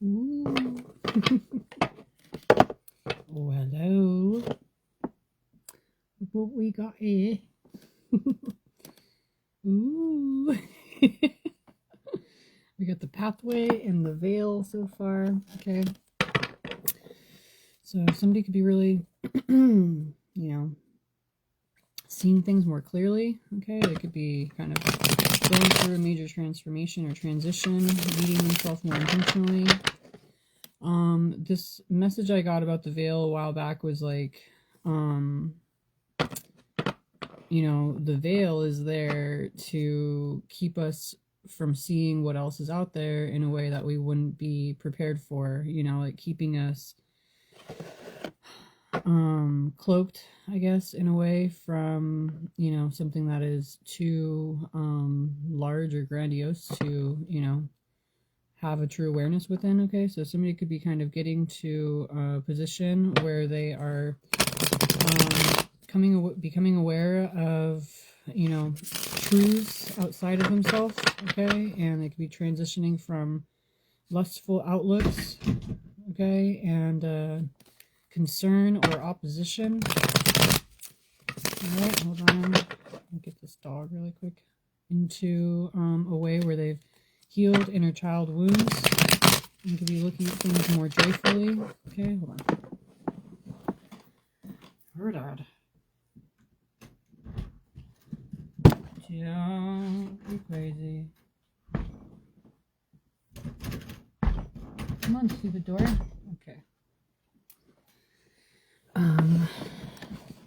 Ooh. Oh, hello. Look what we got here. Ooh. We got the pathway and the veil so far. Okay. So somebody could be really, seeing things more clearly. Okay. They could be kind of going through a major transformation or transition, leading themselves more intentionally. This message I got about the veil a while back was like, the veil is there to keep us from seeing what else is out there in a way that we wouldn't be prepared for, like keeping us cloaked, I guess, in a way from, something that is too large or grandiose to, have a true awareness within. Okay, so somebody could be kind of getting to a position where they are becoming aware of, truths outside of themselves. Okay, and they could be transitioning from lustful outlooks, okay, and concern or opposition. All right, hold on, let me get this dog really quick, into a way where they've healed inner child wounds. You could be looking at things more joyfully. Okay, hold on. Herdad. Don't be crazy. Come on, stupid door. Okay.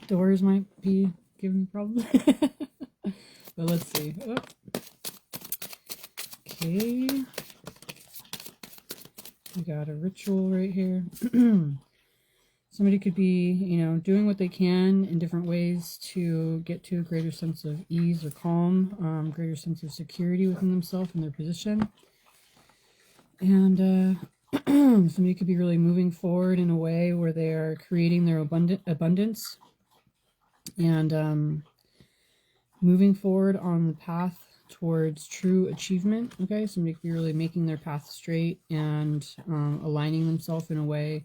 Doors might be giving me problems. But let's see. Oh. Okay. We got a ritual right here. Somebody could be, doing what they can in different ways to get to a greater sense of ease or calm, greater sense of security within themselves and their position. And somebody could be really moving forward in a way where they are creating their abundance and moving forward on the path towards true achievement. Okay, somebody could be really making their path straight and aligning themselves in a way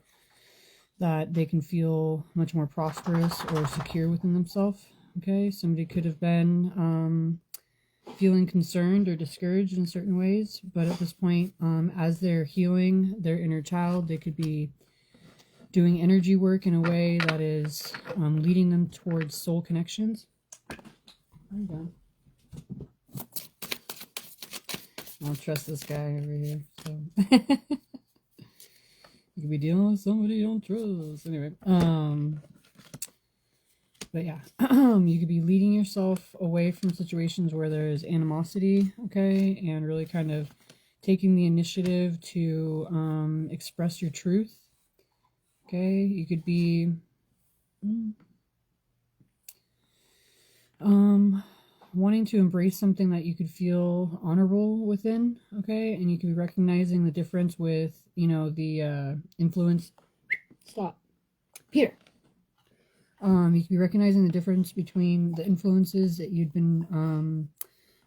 that they can feel much more prosperous or secure within themselves. Okay, somebody could have been feeling concerned or discouraged in certain ways, but at this point, as they're healing their inner child, they could be doing energy work in a way that is leading them towards soul connections. I'm done. I don't trust this guy over here, so you could be dealing with somebody you don't trust. Anyway, but yeah, you could be leading yourself away from situations where there is animosity, okay, and really kind of taking the initiative to express your truth. Okay, you could be wanting to embrace something that you could feel honorable within, okay, and you could be recognizing the difference with, the influence. Stop, Peter. You could be recognizing the difference between the influences that you'd been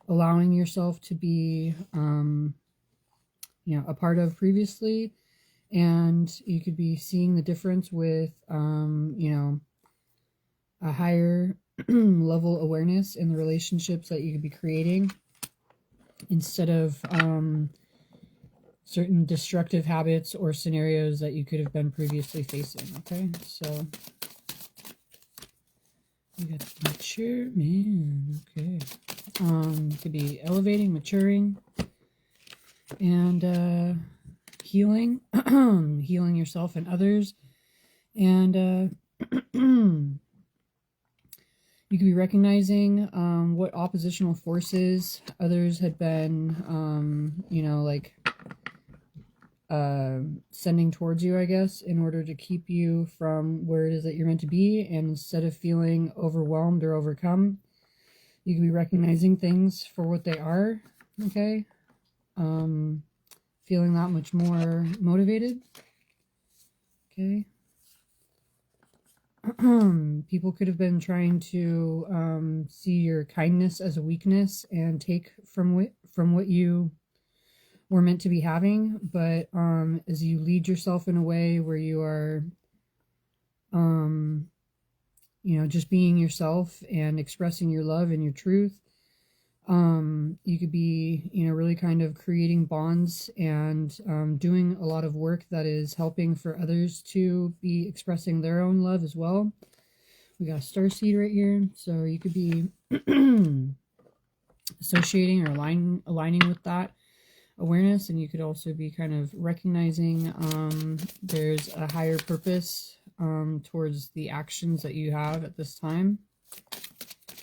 allowing yourself to be, a part of previously, and you could be seeing the difference with, a higher level awareness in the relationships that you could be creating instead of certain destructive habits or scenarios that you could have been previously facing. Okay, so we got mature man. Okay, could be elevating, maturing, and healing, healing yourself and others, and you could be recognizing what oppositional forces others had been, sending towards you, I guess, in order to keep you from where it is that you're meant to be. And instead of feeling overwhelmed or overcome, you could be recognizing things for what they are, okay? Feeling that much more motivated, okay? People could have been trying to see your kindness as a weakness and take from what you we're meant to be having. But as you lead yourself in a way where you are, just being yourself and expressing your love and your truth, you could be, really kind of creating bonds and doing a lot of work that is helping for others to be expressing their own love as well. We got a starseed right here, so you could be associating or aligning with that awareness, and you could also be kind of recognizing there's a higher purpose towards the actions that you have at this time.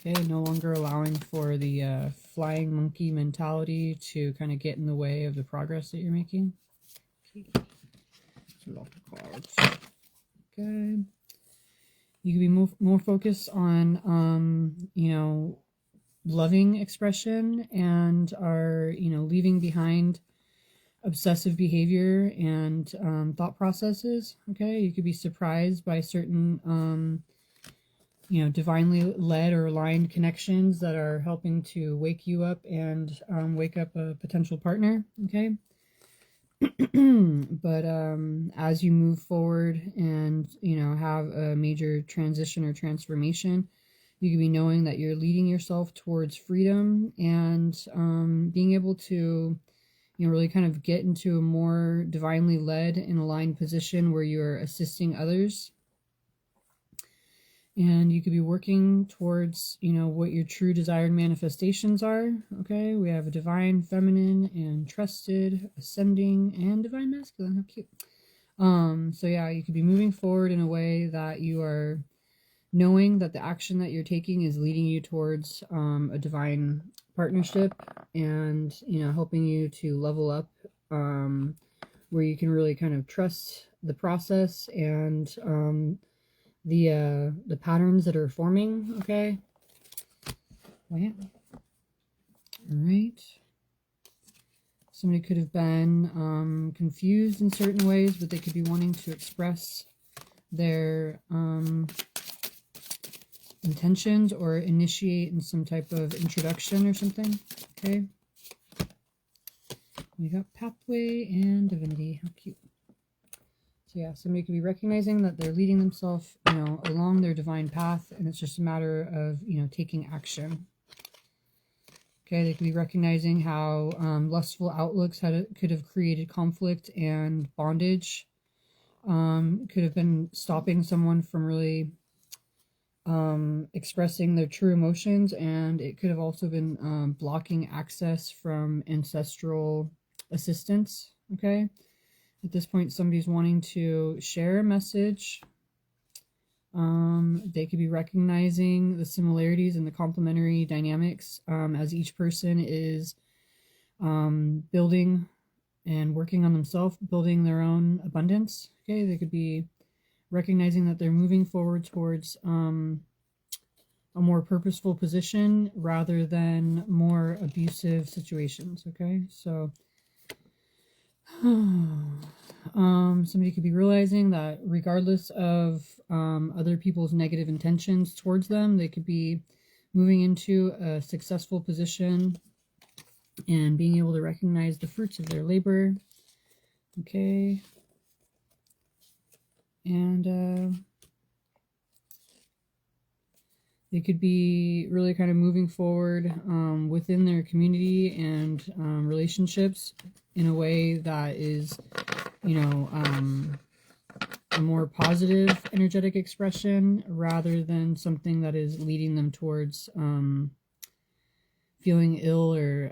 Okay, no longer allowing for the flying monkey mentality to kind of get in the way of the progress that you're making. Okay. Off the cards. Okay. You can be more focused on, loving expression, and are, leaving behind obsessive behavior and thought processes. Okay. You could be surprised by certain, divinely led or aligned connections that are helping to wake you up and wake up a potential partner. Okay. But as you move forward and, have a major transition or transformation, you can be knowing that you're leading yourself towards freedom and being able to, really kind of get into a more divinely led and aligned position where you're assisting others. And you could be working towards, what your true desired manifestations are. Okay, we have a divine feminine and trusted, ascending, and divine masculine. How cute. So yeah, you could be moving forward in a way that you are knowing that the action that you're taking is leading you towards a divine partnership, and, helping you to level up, where you can really kind of trust the process and the patterns that are forming. Okay. Oh, yeah. All right. Somebody could have been confused in certain ways, but they could be wanting to express their intentions or initiate in some type of introduction or something. Okay. We got pathway and divinity. How cute. So yeah, somebody could be recognizing that they're leading themselves, along their divine path, and it's just a matter of, taking action. Okay, they could be recognizing how lustful outlooks could have created conflict and bondage. Could have been stopping someone from really expressing their true emotions, and it could have also been blocking access from ancestral assistance. Okay. At this point, somebody's wanting to share a message. They could be recognizing the similarities and the complementary dynamics as each person is building and working on themselves, building their own abundance. Okay, they could be recognizing that they're moving forward towards a more purposeful position rather than more abusive situations. Okay, so somebody could be realizing that regardless of other people's negative intentions towards them, they could be moving into a successful position and being able to recognize the fruits of their labor. Okay. And they could be really kind of moving forward within their community and relationships in a way that is, a more positive energetic expression rather than something that is leading them towards feeling ill or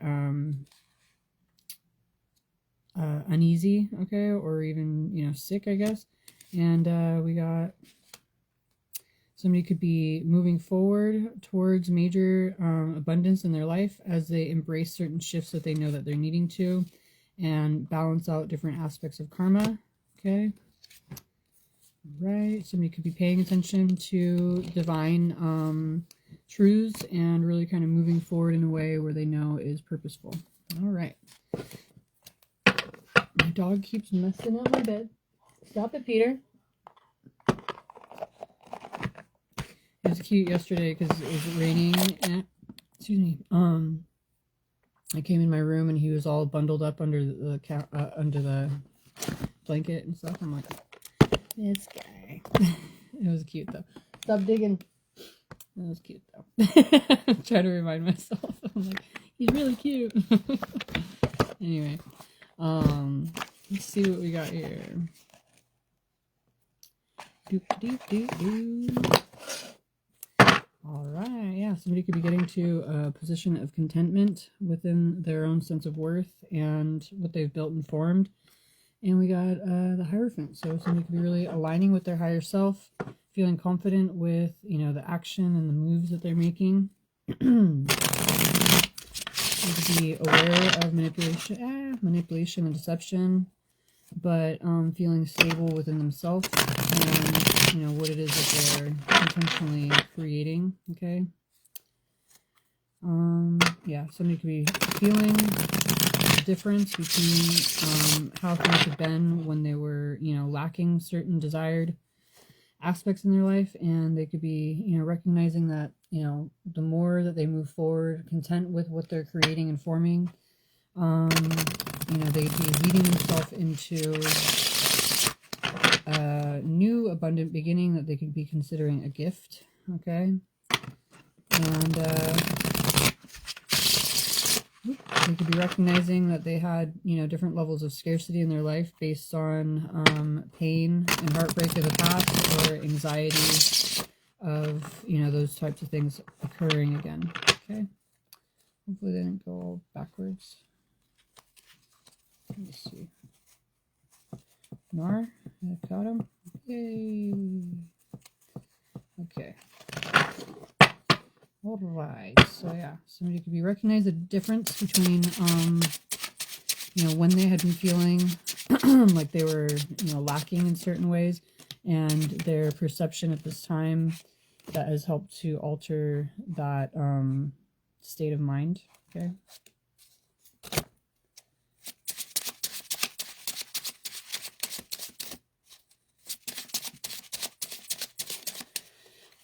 uneasy, okay, or even, sick, I guess. And we got somebody could be moving forward towards major abundance in their life as they embrace certain shifts that they know that they're needing to, and balance out different aspects of karma. Okay. Right. Somebody could be paying attention to divine truths and really kind of moving forward in a way where they know is purposeful. All right. My dog keeps messing up my bed. Stop it, Peter. It was cute yesterday because it was raining and, excuse me, I came in my room and he was all bundled up under under the blanket and stuff. I'm like, this guy. It was cute though. Stop digging. It was cute though. I'm trying to remind myself. I'm like, he's really cute. Anyway, let's see what we got here. Doop, doop, doop, doop. All right, yeah, somebody could be getting to a position of contentment within their own sense of worth and what they've built and formed. And we got the Hierophant, so somebody could be really aligning with their higher self, feeling confident with, you know, the action and the moves that they're making. They could be aware of manipulation and deception, but feeling stable within themselves and, you know, what it is that they're intentionally creating. Okay. Yeah, somebody could be feeling the difference between how things have been when they were, you know, lacking certain desired aspects in their life, and they could be, you know, recognizing that, you know, the more that they move forward, content with what they're creating and forming, you know, they'd be leading themselves into a new abundant beginning that they could be considering a gift. Okay. And they could be recognizing that they had, you know, different levels of scarcity in their life based on pain and heartbreak of the past, or anxiety of, you know, those types of things occurring again. Okay. Hopefully they didn't go all backwards. Let me see. Nar, I caught him. Yay. Okay. All right. So yeah, somebody could be recognize the difference between, you know, when they had been feeling like they were, you know, lacking in certain ways, and their perception at this time that has helped to alter that state of mind. Okay.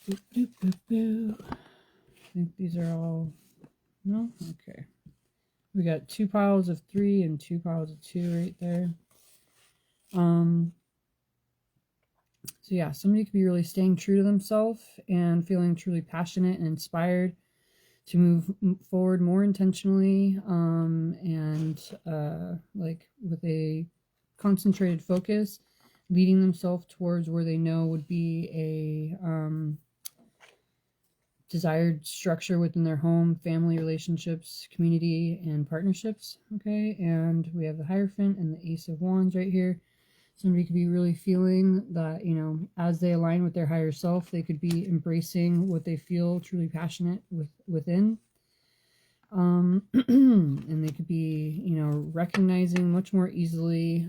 Boop, boop, boop, boop. I think these are all, no? Okay. We got 2 piles of 3 and 2 piles of 2 right there. So yeah, somebody could be really staying true to themselves and feeling truly passionate and inspired to move forward more intentionally, and like with a concentrated focus, leading themselves towards where they know would be a desired structure within their home, family relationships, community, and partnerships. Okay, and we have the Hierophant and the Ace of Wands right here. Somebody could be really feeling that, you know, as they align with their higher self, they could be embracing what they feel truly passionate within. And they could be, you know, recognizing much more easily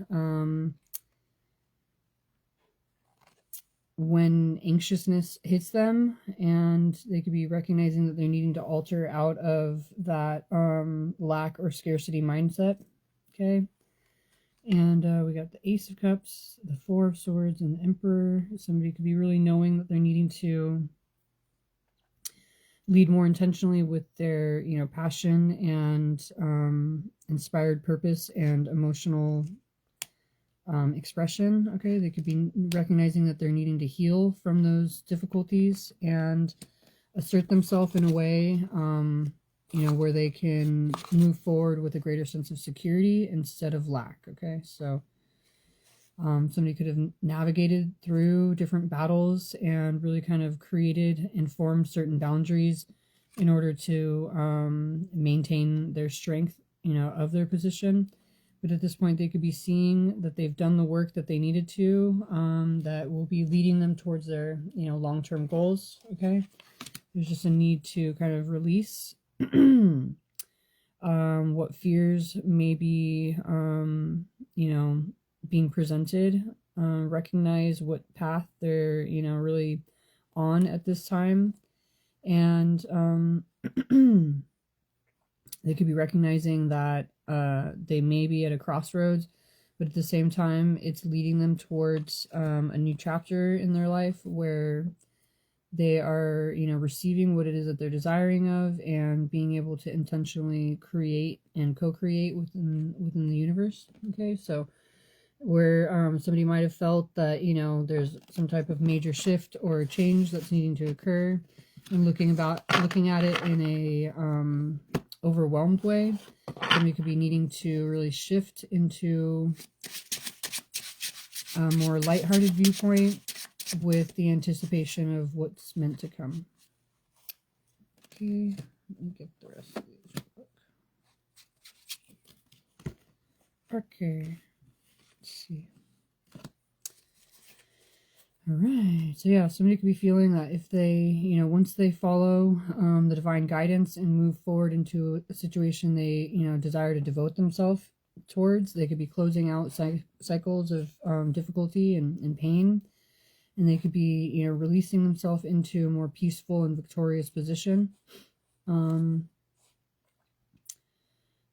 when anxiousness hits them, and they could be recognizing that they're needing to alter out of that lack or scarcity mindset. Okay. And we got the Ace of Cups, the Four of Swords, and the Emperor. Somebody could be really knowing that they're needing to lead more intentionally with their, you know, passion and inspired purpose and emotional expression. Okay, they could be recognizing that they're needing to heal from those difficulties and assert themselves in a way, you know, where they can move forward with a greater sense of security instead of lack. Okay, so somebody could have navigated through different battles and really kind of created and formed certain boundaries in order to maintain their strength, you know, of their position. But at this point, they could be seeing that they've done the work that they needed to, that will be leading them towards their, you know, long-term goals. Okay, there's just a need to kind of release what fears may be, you know, being presented, recognize what path they're, you know, really on at this time, and they could be recognizing that they may be at a crossroads, but at the same time, it's leading them towards a new chapter in their life where They are, receiving what it is that they're desiring of, and being able to intentionally create and co-create within the universe. Okay, so where somebody might have felt that, there's some type of major shift or change that's needing to occur, and looking at it in a overwhelmed way. Somebody could be needing to really shift into a more lighthearted viewpoint with the anticipation of what's meant to come. Okay, let me get the rest of these real quick. Okay, let's see. All right, so yeah, somebody could be feeling that if they, once they follow the divine guidance and move forward into a situation they, desire to devote themselves towards, they could be closing out cycles of difficulty and pain, and they could be, releasing themselves into a more peaceful and victorious position.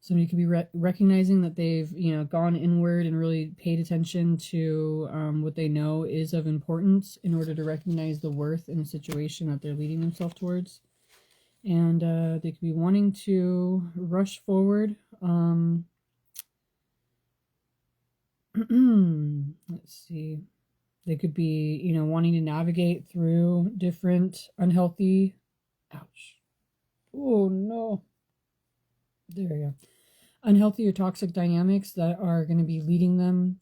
Somebody could be recognizing that they've, gone inward and really paid attention to what they know is of importance in order to recognize the worth in a situation that they're leading themselves towards. And they could be wanting to rush forward. Let's see. They could be, wanting to navigate through different unhealthy... Ouch. Oh, no. There we go. Unhealthy or toxic dynamics that are going to be leading them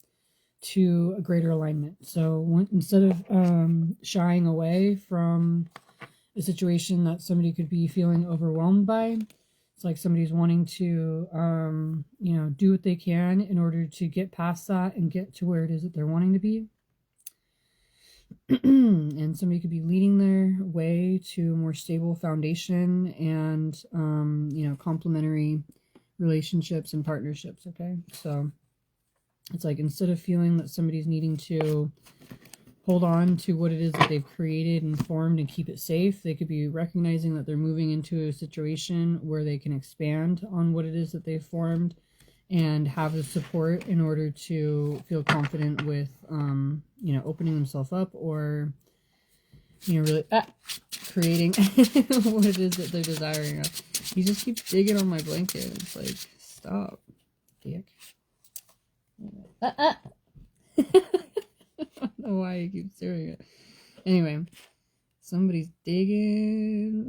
to a greater alignment. So instead of shying away from a situation that somebody could be feeling overwhelmed by, it's like somebody's wanting to, do what they can in order to get past that and get to where it is that they're wanting to be. And somebody could be leading their way to a more stable foundation and, complementary relationships and partnerships. Okay, so it's like instead of feeling that somebody's needing to hold on to what it is that they've created and formed and keep it safe, they could be recognizing that they're moving into a situation where they can expand on what it is that they've formed and have the support in order to feel confident with opening themselves up, or really creating what it is that they're desiring of. He just keeps digging on my blanket. It's like, stop, dick. I don't know why he keeps doing it. Anyway, somebody's digging.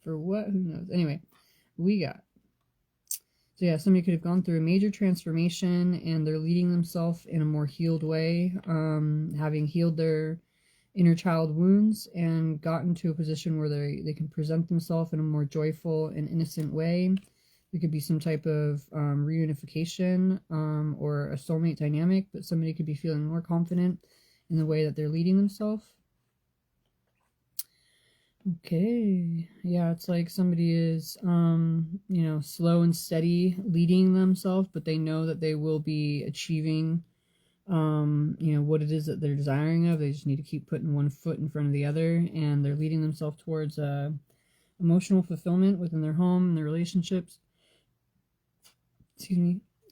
For what? Who knows? Anyway, we got... So yeah, somebody could have gone through a major transformation and they're leading themselves in a more healed way, having healed their inner child wounds and gotten to a position where they can present themselves in a more joyful and innocent way. There could be some type of reunification or a soulmate dynamic, but somebody could be feeling more confident in the way that they're leading themselves. Okay, yeah, it's like somebody is, slow and steady leading themselves, but they know that they will be achieving, what it is that they're desiring of. They just need to keep putting one foot in front of the other, and they're leading themselves towards emotional fulfillment within their home and their relationships.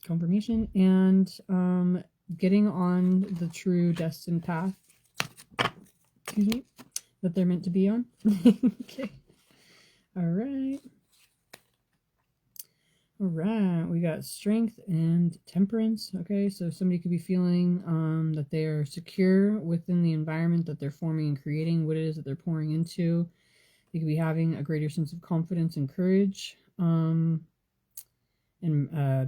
Confirmation, and getting on the true destined path. That they're meant to be on. Okay. All right, we got strength and temperance. Okay, so somebody could be feeling that they are secure within the environment that they're forming and creating, what it is that they're pouring into. They could be having a greater sense of confidence and courage, and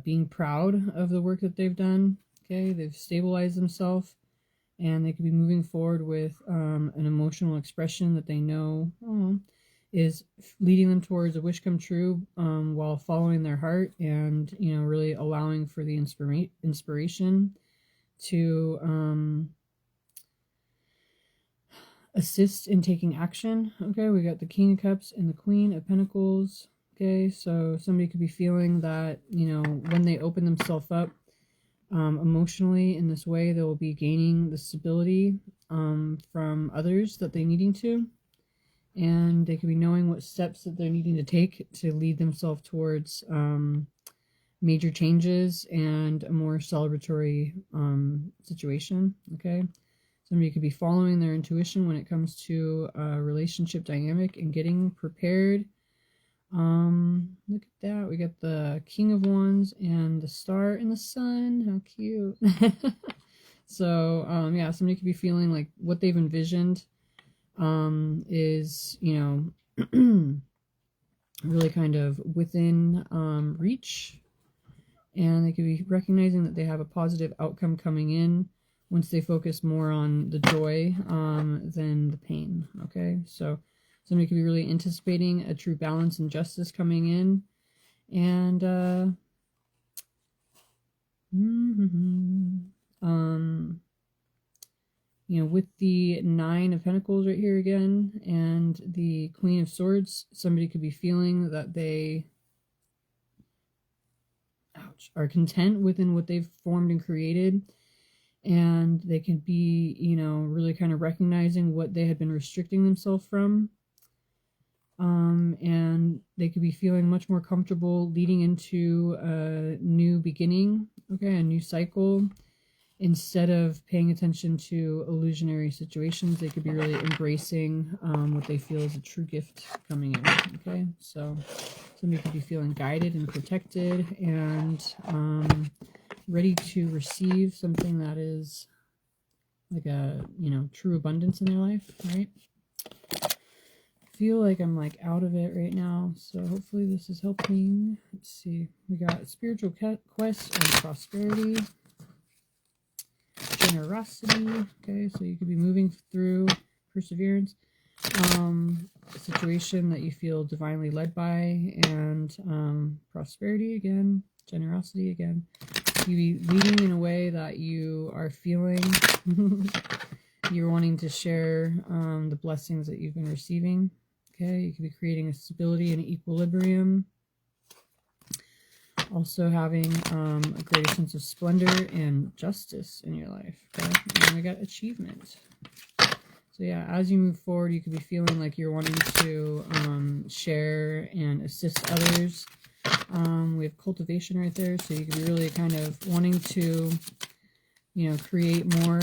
being proud of the work that they've done. Okay, they've stabilized themselves, and they could be moving forward with an emotional expression that they know is leading them towards a wish come true, while following their heart and, really allowing for the inspiration to assist in taking action. Okay, we got the King of Cups and the Queen of Pentacles. Okay, so somebody could be feeling that, when they open themselves up emotionally in this way, they will be gaining the stability from others that they're needing to, and they could be knowing what steps that they're needing to take to lead themselves towards major changes and a more celebratory situation. Okay, Somebody could be following their intuition when it comes to a relationship dynamic and getting prepared. Look at that. We got the King of Wands and the Star and the Sun. How cute. So, yeah, somebody could be feeling like what they've envisioned is, you know, really kind of within reach. And they could be recognizing that they have a positive outcome coming in once they focus more on the joy than the pain. Okay, so somebody could be really anticipating a true balance and justice coming in. And you know, with the Nine of Pentacles right here again and the Queen of Swords, somebody could be feeling that they are content within what they've formed and created, and they can be, you know, really kind of recognizing what they had been restricting themselves from, and they could be feeling much more comfortable leading into a new beginning, okay, a new cycle. Instead of paying attention to illusionary situations, they could be really embracing what they feel is a true gift coming in. Okay, so somebody could be feeling guided and protected and ready to receive something that is like a, you know, true abundance in their life, right? I feel like I'm like out of it right now, so hopefully this is helping. Let's see. We got spiritual quest and prosperity. Generosity. Okay, so you could be moving through perseverance, a situation that you feel divinely led by, and prosperity again, generosity again. You be leading in a way that you are feeling you're wanting to share the blessings that you've been receiving. Okay, you could be creating a stability and equilibrium. Also having a greater sense of splendor and justice in your life. Okay, and we got achievement. So yeah, as you move forward, you could be feeling like you're wanting to share and assist others. We have cultivation right there, so you could be really kind of wanting to, you know, create more,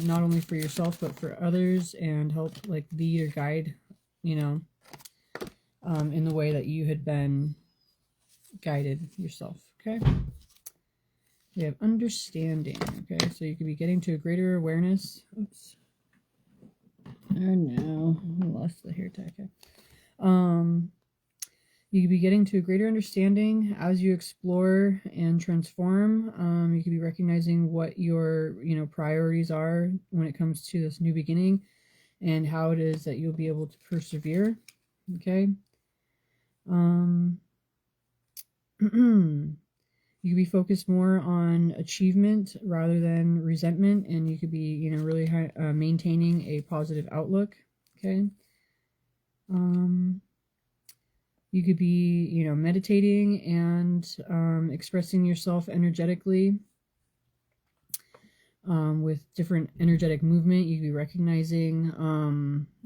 not only for yourself but for others, and help like lead or guide, you know, in the way that you had been guided yourself. Okay, we have understanding. Okay, so you could be getting to a greater awareness. Oops. Oh no, I lost the hair tie. Okay. You could be getting to a greater understanding as you explore and transform. You could be recognizing what your, you know, priorities are when it comes to this new beginning, and how it is that you'll be able to persevere. Okay. You could be focused more on achievement rather than resentment, and you could be, you know, really maintaining a positive outlook. Okay. You could be, you know, meditating and expressing yourself energetically with different energetic movement. You could be recognizing,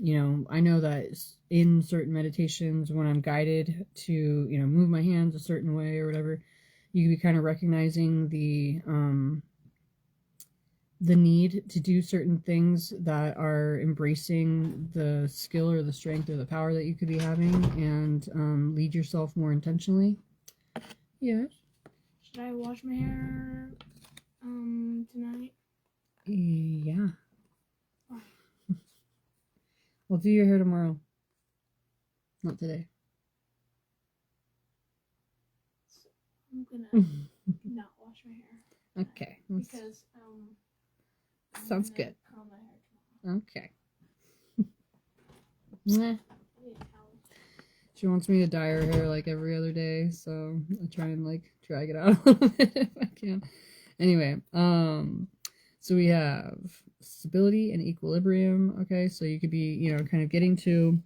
you know, I know that in certain meditations when I'm guided to, you know, move my hands a certain way or whatever, you could be kind of recognizing the need to do certain things that are embracing the skill or the strength or the power that you could be having, and lead yourself more intentionally. Yes. Should I wash my hair tonight? Yeah. Oh. We'll do your hair tomorrow. Not today. So I'm gonna not wash my hair. Okay. Because sounds good. Curl my hair tomorrow. Okay. Nah. She wants me to dye her hair like every other day, so I try and like drag it out a little bit if I can. Anyway, so we have stability and equilibrium. Okay, so you could be, you know, kind of getting to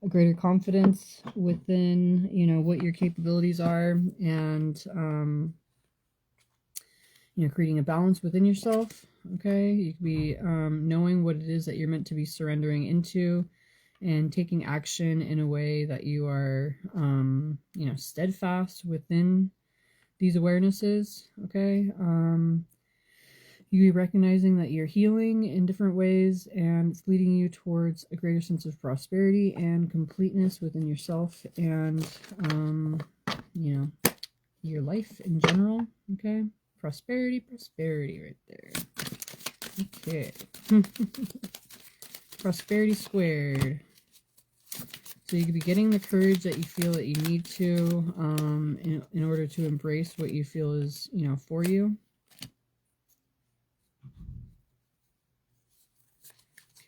a greater confidence within, you know, what your capabilities are, and you know, creating a balance within yourself. Okay, you could be knowing what it is that you're meant to be surrendering into, and taking action in a way that you are, you know, steadfast within these awarenesses. Okay. You be recognizing that you're healing in different ways, and it's leading you towards a greater sense of prosperity and completeness within yourself and, you know, your life in general. Okay. Prosperity right there. Okay. Prosperity squared. So you could be getting the courage that you feel that you need to, in order to embrace what you feel is, you know, for you.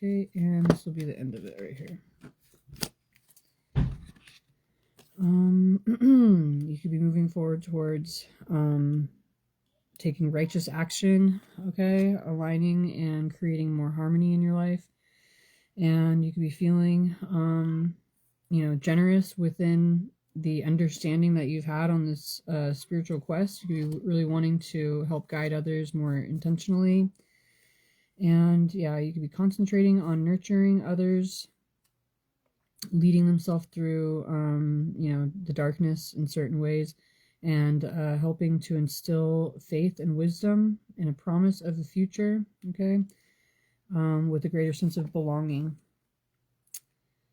Okay, and this will be the end of it right here. You could be moving forward towards taking righteous action, okay, aligning and creating more harmony in your life. And you could be feeling, you know, generous within the understanding that you've had on this spiritual quest. You could be really wanting to help guide others more intentionally. And yeah, you could be concentrating on nurturing others, leading themselves through, you know, the darkness in certain ways, and helping to instill faith and wisdom and a promise of the future, okay, with a greater sense of belonging.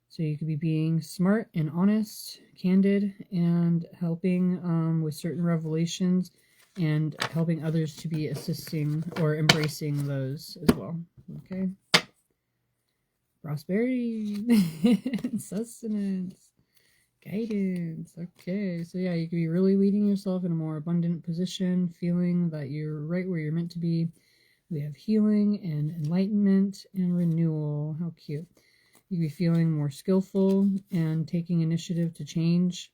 So you could be being smart and honest, candid, and helping with certain revelations, and helping others to be assisting or embracing those as well. Okay. Prosperity, sustenance, guidance. Okay. So yeah, you could be really leading yourself in a more abundant position, feeling that you're right where you're meant to be. We have healing and enlightenment and renewal. How cute. You could be feeling more skillful and taking initiative to change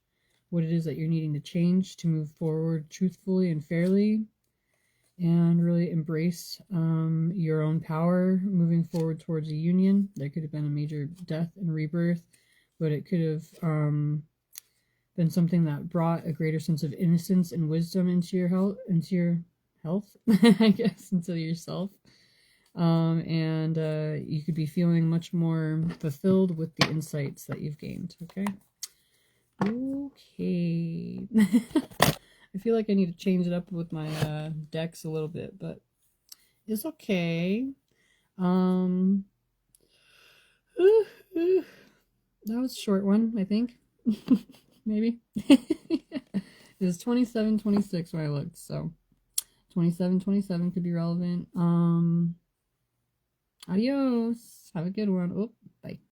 what it is that you're needing to change to move forward truthfully and fairly, and really embrace your own power moving forward towards a union. There could have been a major death and rebirth, but it could have been something that brought a greater sense of innocence and wisdom into your health, I guess, into yourself. And you could be feeling much more fulfilled with the insights that you've gained. Okay. I feel like I need to change it up with my decks a little bit, but it's okay. That was a short one, I think. Maybe. It was 27-26 when I looked, so 27-27 could be relevant. Adios. Have a good one. Oh, bye.